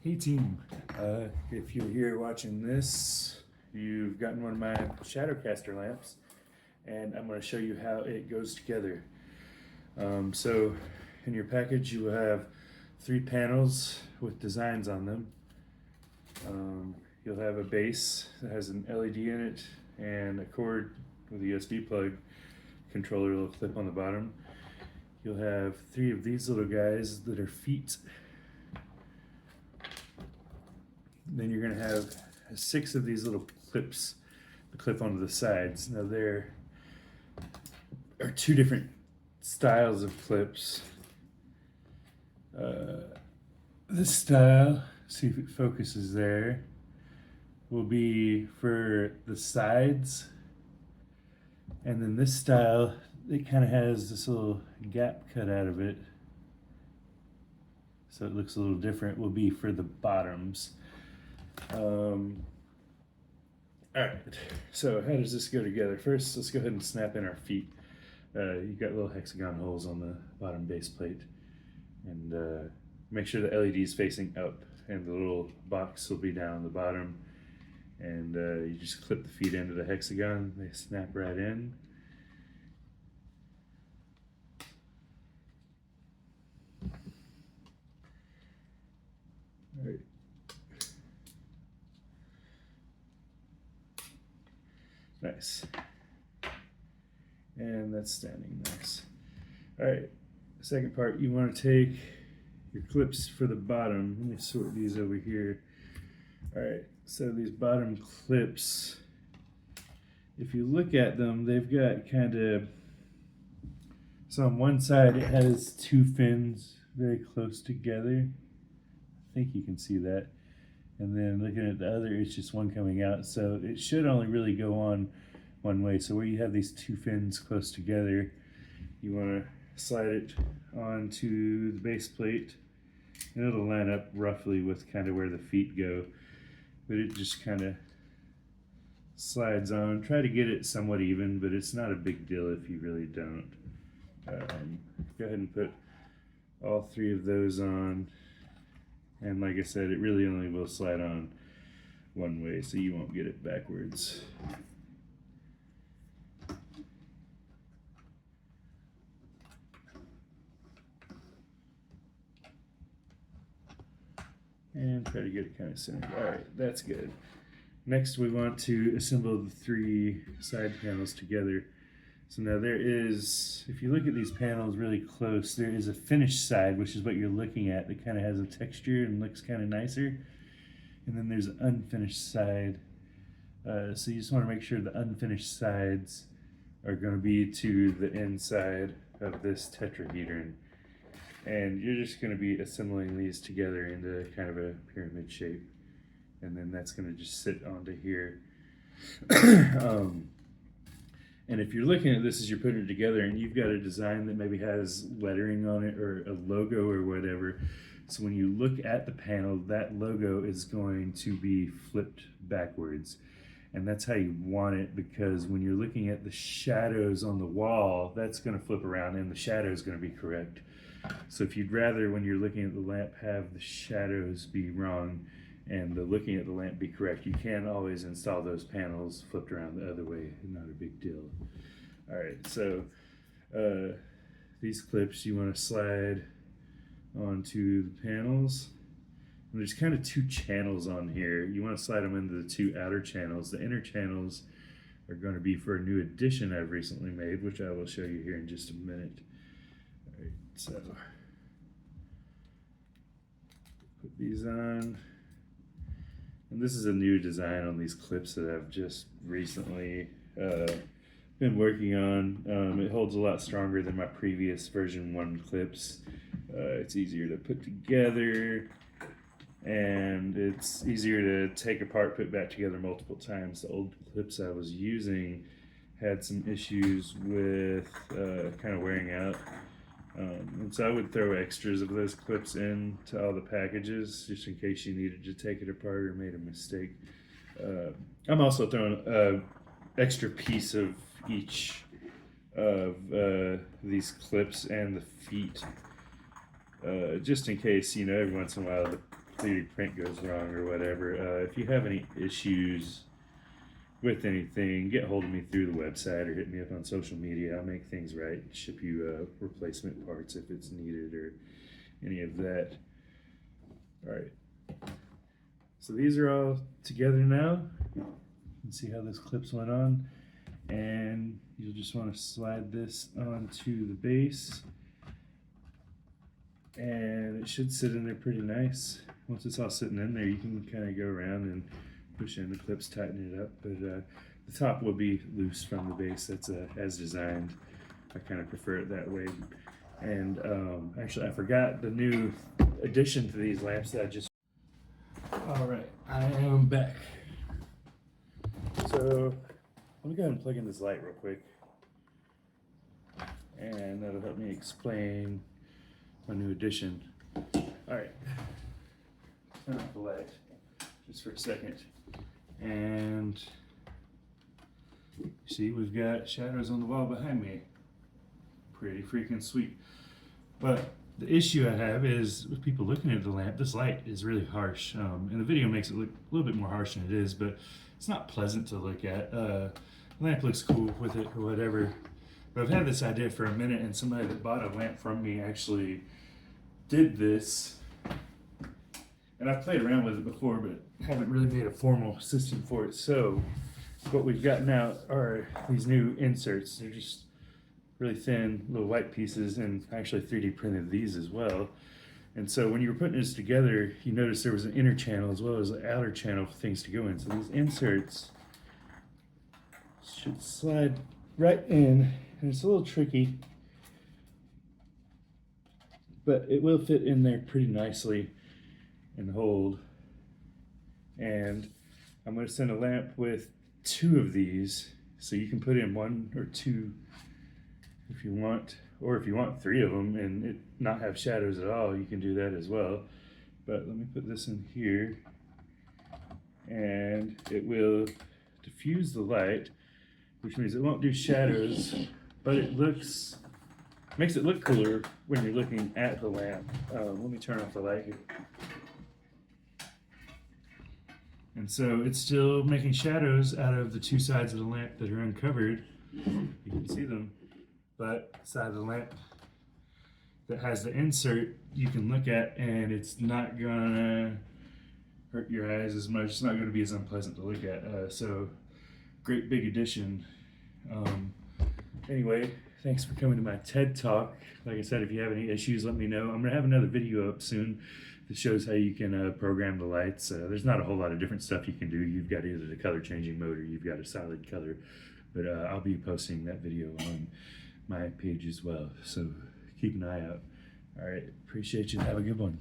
Hey team, if you're here watching this, you've gotten one of my ShadowCaster lamps, and I'm going to show you how it goes together. So in your package you will have 3 panels with designs on them. You'll have a base that has an LED in it and a cord with a USB plug. Controller will clip on the bottom. You'll have 3 of these little guys that are feet. Then you're going to have 6 of these little clips that clip onto the sides. Now there are 2 different styles of clips. This style, see if it focuses there, will be for the sides. And then this style, it kind of has this little gap cut out of it, so it looks a little different, will be for the bottoms. Alright, so how does this go together? First, let's go ahead and snap in our feet. You've got little hexagon holes on the bottom base plate, and make sure the LED is facing up, and the little box will be down on the bottom, and you just clip the feet into the hexagon. They snap right in. All right. Nice. And that's standing nice. All right, second part, you want to take your clips for the bottom. Let me sort these over here. All right, so these bottom clips, if you look at them, they've got kind of, so on one side it has 2 fins very close together. I think you can see that. And then looking at the other, it's just one coming out. So it should only really go on one way. So where you have these 2 fins close together, you want to slide it onto the base plate, and it'll line up roughly with kind of where the feet go. But it just kind of slides on. Try to get it somewhat even, but it's not a big deal if you really don't. Go ahead and put all 3 of those on. And like I said, it really only will slide on one way, so you won't get it backwards. And try to get it kind of centered. All right, that's good. Next, we want to assemble the 3 side panels together. So now there is, if you look at these panels really close, there is a finished side, which is what you're looking at, that kind of has a texture and looks kind of nicer. And then there's an unfinished side. So you just want to make sure the unfinished sides are going to be to the inside of this tetrahedron. And you're just going to be assembling these together into kind of a pyramid shape. And then that's going to just sit onto here. And if you're looking at this as you're putting it together and you've got a design that maybe has lettering on it or a logo or whatever, so when you look at the panel, that logo is going to be flipped backwards. And that's how you want it, because when you're looking at the shadows on the wall, that's going to flip around and the shadow is going to be correct. So if you'd rather, when you're looking at the lamp, have the shadows be wrong and the looking at the lamp be correct, you can always install those panels flipped around the other way. Not a big deal. All right, so these clips you want to slide onto the panels. And there's kind of 2 channels on here. You want to slide them into the 2 outer channels. The inner channels are going to be for a new addition I've recently made, which I will show you here in just a minute. All right, so put these on. And this is a new design on these clips that I've just recently been working on. It holds a lot stronger than my previous version 1 clips. It's easier to put together, and it's easier to take apart, put back together multiple times. The old clips I was using had some issues with kind of wearing out. And so I would throw extras of those clips in to all the packages just in case you needed to take it apart or made a mistake. I'm also throwing an extra piece of each of these clips and the feet, just in case, you know, every once in a while the 3D print goes wrong or whatever. If you have any issues with anything, get hold of me through the website or hit me up on social media. I'll make things right, ship you replacement parts if it's needed or any of that. All right, so these are all together now. You can see how this clips went on, and you'll just want to slide this onto the base, and it should sit in there pretty nice. Once it's all sitting in there, you can kind of go around and push in the clips, tighten it up, but the top will be loose from the base. That's as designed. I kind of prefer it that way. And actually, I forgot the new addition to these lamps that I just... All right, I am back. So let me go ahead and plug in this light real quick, and that'll help me explain my new addition. All right, turn off the light just for a second. And see, we've got shadows on the wall behind me. Pretty freaking sweet. But the issue I have is with people looking at the lamp, this light is really harsh. And the video makes it look a little bit more harsh than it is, but it's not pleasant to look at. The lamp looks cool with it or whatever. But I've had this idea for a minute, and somebody that bought a lamp from me actually did this. And I've played around with it before, but haven't really made a formal system for it. So what we've got now are these new inserts. They're just really thin little white pieces, and I actually 3D printed these as well. And so when you were putting this together, you noticed there was an inner channel as well as an outer channel for things to go in. So these inserts should slide right in, and it's a little tricky, but it will fit in there pretty nicely and hold. And I'm going to send a lamp with 2 of these, so you can put in 1 or 2 if you want, or if you want 3 of them and it not have shadows at all, you can do that as well. But let me put this in here, and it will diffuse the light, which means it won't do shadows, but it makes it look cooler when you're looking at the lamp. Let me turn off the light here. And so it's still making shadows out of the 2 sides of the lamp that are uncovered. You can see them. But the side of the lamp that has the insert you can look at, and it's not gonna hurt your eyes as much. It's not gonna be as unpleasant to look at. So great big addition. Anyway, thanks for coming to my TED Talk. Like I said, if you have any issues, let me know. I'm gonna have another video up soon that shows how you can program the lights. There's not a whole lot of different stuff you can do. You've got either the color changing mode or you've got a solid color. But I'll be posting that video on my page as well. So keep an eye out. All right, appreciate you. Have a good one.